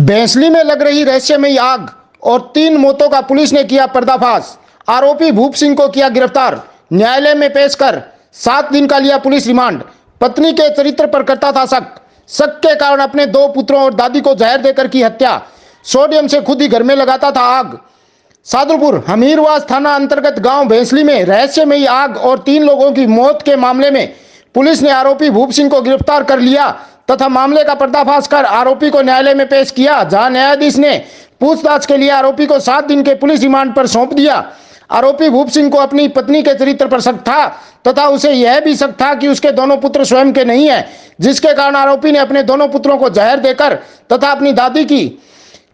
भैंसली में लग रही रहस्यमयी आग और 3 मौतों का पुलिस ने किया पर्दाफाश। आरोपी भूप सिंह को किया गिरफ्तार। न्यायालय में पेश कर 7 दिन का लिया पुलिस रिमांड। पत्नी के चरित्र पर करता था शक। शक के कारण अपने 2 पुत्रों और दादी को जहर देकर की हत्या। सोडियम से खुद ही घर में लगाता था आग। सादुलपुर हमीरवास थाना अंतर्गत गांव भैंसली में रहस्यमयी आग और 3 लोगों की मौत के मामले में पुलिस ने आरोपी भूप सिंह को गिरफ्तार कर लिया तथा मामले का पर्दाफाश कर आरोपी को न्यायालय में पेश किया, जहां न्यायाधीश ने पूछताछ के लिए आरोपी को 7 दिन के पुलिस रिमांड पर सौंप दिया। आरोपी भूप सिंह को अपनी पत्नी के चरित्र पर शक था तथा उसे यह भी शक था कि उसके दोनों पुत्र स्वयं के नहीं है, जिसके कारण आरोपी ने अपने दोनों पुत्रों को जहर देकर तथा अपनी दादी की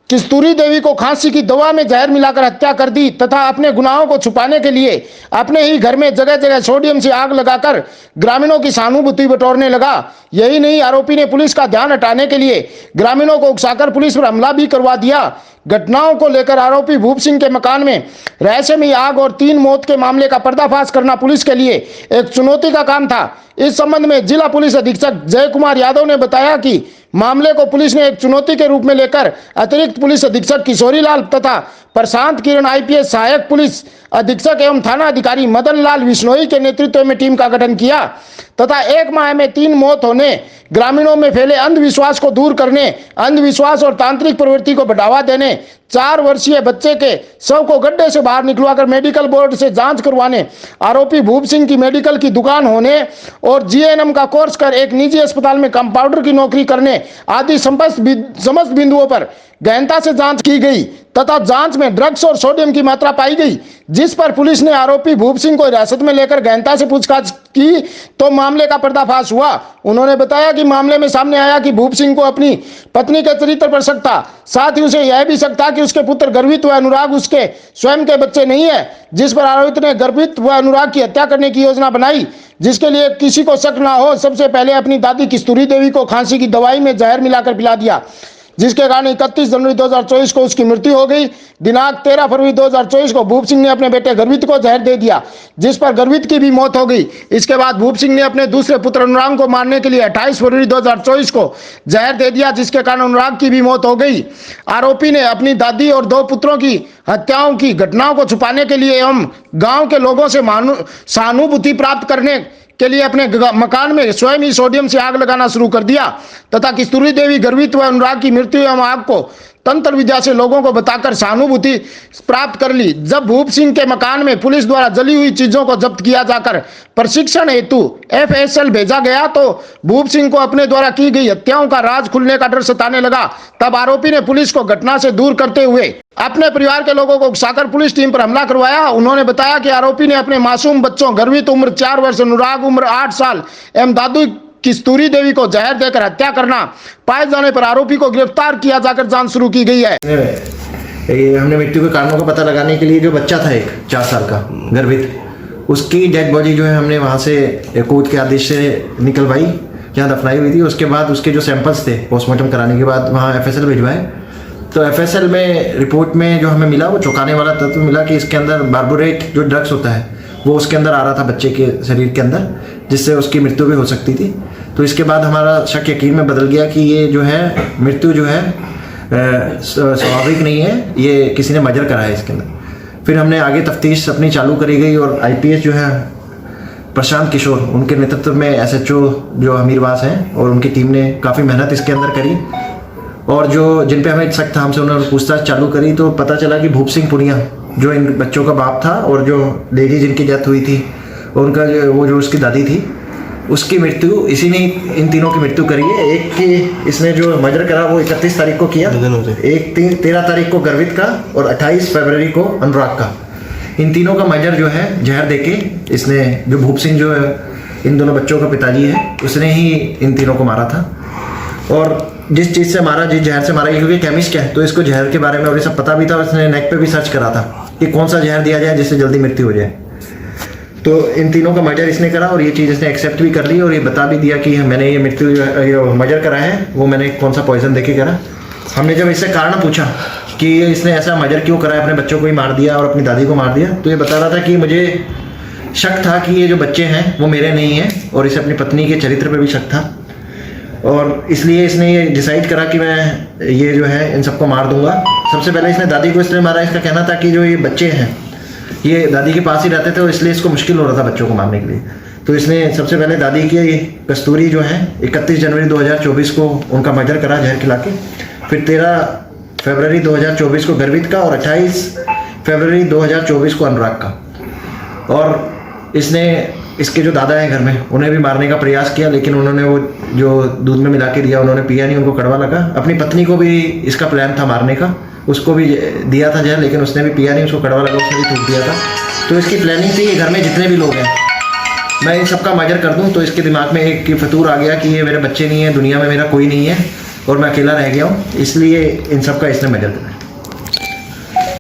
किस्तूरी देवी को खांसी की दवा में जहर मिलाकर हत्या कर दी तथा अपने गुनाहों को छुपाने के लिए अपने ही घर में जगह जगह सोडियम से आग लगाकर ग्रामीणों की सहानुभूति बटोरने लगा। यही नहीं, आरोपी ने पुलिस का ध्यान हटाने के लिए ग्रामीणों को उकसाकर पुलिस पर हमला भी करवा दिया। घटनाओं को लेकर आरोपी भूप सिंह के मकान में रहस्यमयी आग और 3 मौत के मामले का पर्दाफाश करना पुलिस के लिए एक चुनौती का काम था। इस संबंध में जिला पुलिस अधीक्षक जय कुमार यादव ने बताया कि मामले को पुलिस ने एक चुनौती के रूप में लेकर अतिरिक्त पुलिस अधीक्षक किशोरी लाल तथा प्रशांत किरण आईपीएस सहायक पुलिस अधीक्षक एवं थाना अधिकारी मदन लाल विश्नोई के नेतृत्व में टीम का गठन किया तथा 1 माह में 3 मौत होने, ग्रामीणों में फैले अंधविश्वास को दूर करने, अंधविश्वास और तांत्रिक प्रवृत्ति को बढ़ावा देने, 4 वर्षीय बच्चे के शव को गड्ढे से बाहर निकलवाकर मेडिकल बोर्ड से जांच करवाने, आरोपी भूप सिंह की मेडिकल की दुकान होने और जीएनएम का कोर्स कर एक निजी अस्पताल में कंपाउंडर की नौकरी करने आदि समस्त बिंदुओं पर गहनता से जांच की गई तथा जांच में ड्रग्स और सोडियम की मात्रा पाई गई, जिस पर पुलिस ने आरोपी भूप सिंह को हिरासत में लेकर गहनता से पूछताछ की तो मामले का पर्दाफाश हुआ। उन्होंने बताया कि मामले में सामने आया कि भूप सिंह को अपनी पत्नी के चरित्र पर शक था, साथ ही उसे यह भी शक था कि उसके पुत्र गर्वित व अनुराग उसके स्वयं के बच्चे नहीं है, जिस पर आरोपित ने गर्वित व अनुराग की हत्या करने की योजना बनाई, जिसके लिए किसी को शक ना हो सबसे पहले अपनी दादी किस्तूरी देवी को खांसी की दवाई में जहर मिलाकर पिला दिया, जिसके कारण 31 जनवरी 2024 को उसकी मृत्यु हो गई। दिनांक 13 फरवरी 2024 को भूप सिंह ने अपने बेटे गर्वित को जहर दे दिया, जिस पर गर्वित की भी मौत हो गई। इसके बाद भूप सिंह ने अपने दूसरे पुत्र अनुराग को मारने के लिए 28 फरवरी 2024 को जहर दे दिया, जिसके कारण अनुराग की भी मौत हो गई। आरोपी ने अपनी दादी और 2 पुत्रों की हत्याओं की घटनाओं को छुपाने के लिए एवं गाँव के लोगों से सहानुभूति प्राप्त करने के लिए अपने मकान में स्वयं ही सोडियम से आग लगाना शुरू कर दिया तथा किस्तूरी देवी गर्वित व अनुराग की मृत्यु एवं आग को तंत्र विद्या से लोगों को बताकर सहानुभूति प्राप्त कर ली। जब भूप सिंह के मकान में पुलिस द्वारा जली हुई चीजों को जब्त किया जाकर प्रशिक्षण हेतु FSL भेजा गया तो भूप सिंह को अपने द्वारा की गई हत्याओं का राज खुलने का डर सताने लगा। तब आरोपी ने पुलिस को घटना से दूर करते हुए अपने परिवार के लोगों को उकसाकर पुलिस टीम पर हमला करवाया। उन्होंने बताया कि आरोपी ने अपने मासूम बच्चों गर्वित उम्र 4 वर्ष, अनुराग उम्र 8 साल एवं दादू किस्तूरी देवी को जहर देकर हत्या करना पाए जाने पर आरोपी को गिरफ्तार किया जाकर जांच शुरू की गई है। हमने मृत्यु के कारणों का पता लगाने के लिए जो बच्चा था एक 4 साल का गर्भित, उसकी डेड बॉडी जो है हमने वहाँ से कोर्ट के आदेश से निकलवाई, जहाँ दफनाई हुई थी। उसके बाद उसके जो सैंपल्स थे पोस्टमार्टम कराने के बाद वहाँ FSL भिजवाए, तो FSL में रिपोर्ट में जो हमें मिला वो चौंकाने वाला तत्व मिला कि इसके अंदर बार्बोरेट जो ड्रग्स होता है वो उसके अंदर आ रहा था बच्चे के शरीर के अंदर, जिससे उसकी मृत्यु भी हो सकती थी। तो इसके बाद हमारा शक यकीन में बदल गया कि ये जो है मृत्यु जो है स्वाभाविक नहीं है, ये किसी ने मर्डर करा है इसके अंदर। फिर हमने आगे तफ्तीश अपनी चालू करी गई और IPS जो है प्रशांत किशोर, उनके नेतृत्व में SHO जो हमीरवास हैं और उनकी टीम ने काफ़ी मेहनत इसके अंदर करी और जो जिन पे हमें शक था हमसे उन्होंने पूछताछ चालू करी तो पता चला कि भूप सिंह पुनिया जो इन बच्चों का बाप था और जो लेडी जिनकी डेथ हुई थी उनका जो उसकी दादी थी, उसकी मृत्यु इसी ने इन तीनों की मृत्यु करी है। एक की इसने जो मर्डर करा वो 31 तारीख को किया, एक 13 तारीख को गर्वित का और 28 फरवरी को अनुराग का। इन तीनों का मर्डर जो है जहर देके इसने, जो भूप सिंह जो है इन दोनों बच्चों का पिताजी है, उसने ही इन तीनों को मारा था। और जिस चीज़ से मारा, जिस जहर से मारा, क्योंकि केमिस्ट है तो इसको जहर के बारे में और सब पता भी था, उसने नेट पे भी सर्च करा था कि कौन सा जहर दिया जाए जिससे जल्दी मृत्यु हो जाए। तो इन तीनों का मर्डर इसने करा और ये चीज़ इसने एक्सेप्ट भी कर ली और ये बता भी दिया कि मैंने ये मर्डर करा है, वो मैंने कौन सा पॉइजन देके करा। हमने जब इससे कारण पूछा कि इसने ऐसा मर्डर क्यों करा है, अपने बच्चों को ही मार दिया और अपनी दादी को मार दिया, तो ये बता रहा था कि मुझे शक था कि ये जो बच्चे हैं वो मेरे नहीं हैं और इसे अपनी पत्नी के चरित्र पर भी शक था। और इसलिए इसने ये डिसाइड करा कि मैं ये जो है इन सबको मार दूंगा। सबसे पहले इसने दादी को इसलिए मारा, इसका कहना था कि जो ये बच्चे हैं ये दादी के पास ही रहते थे और इसलिए इसको मुश्किल हो रहा था बच्चों को मारने के लिए। तो इसने सबसे पहले दादी की कस्तूरी जो है 31 जनवरी 2024 को उनका मर्डर करा जहर खिला के। फिर 13 फरवरी 2024 को गर्वित का और 28 फरवरी 2024 को अनुराग का। और इसने इसके जो दादा हैं घर में उन्हें भी मारने का प्रयास किया, लेकिन उन्होंने वो जो दूध में मिला के दिया उन्होंने पिया नहीं, उनको कड़वा लगा। अपनी पत्नी को भी इसका प्लान था मारने का, उसको भी दिया था जहर, लेकिन उसने भी पिया नहीं, उसको कड़वा लगा, उसने भी थूक दिया था। तो इसकी प्लानिंग थी कि घर में जितने भी लोग हैं मैं इन सबका मर्डर कर दूं। तो इसके दिमाग में एक फतूर आ गया कि ये मेरे बच्चे नहीं है, दुनिया में मेरा कोई नहीं है और मैं अकेला रह गया हूँ, इसलिए इन सबका इसने मर्डर करा।